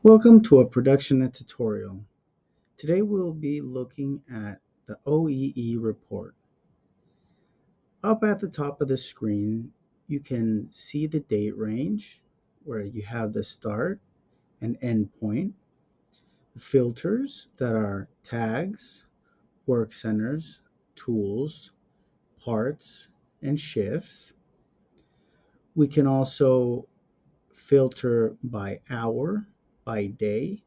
Welcome to a ProductionNet tutorial. Today we'll be looking at the OEE report. Up at the top of the screen, you can see the date range where you have the start and end point, filters that are tags, work centers, tools, parts, and shifts. We can also filter by hour, by day,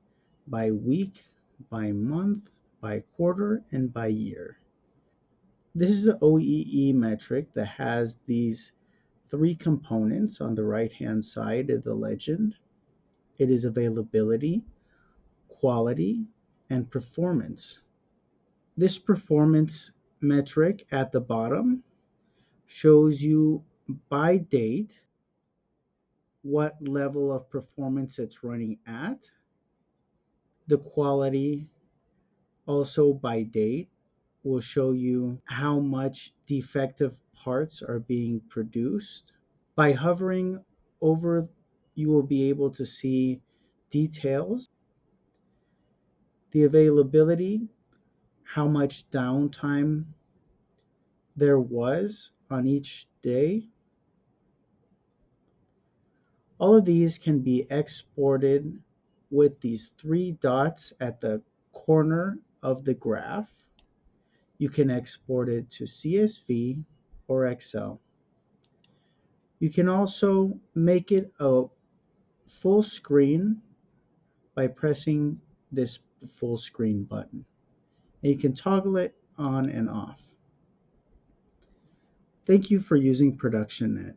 by week, by month, by quarter, and by year. This is the OEE metric that has these three components on the right-hand side of the legend. It is availability, quality, and performance. This performance metric at the bottom shows you by date what level of performance it's running at. The quality also by date will show you how much defective parts are being produced. By hovering over, you will be able to see details, the availability, how much downtime there was on each day. All of these can be exported with these three dots at the corner of the graph. You can export it to CSV or Excel. You can also make it a full screen by pressing this full screen button. And you can toggle it on and off. Thank you for using ProductionNet.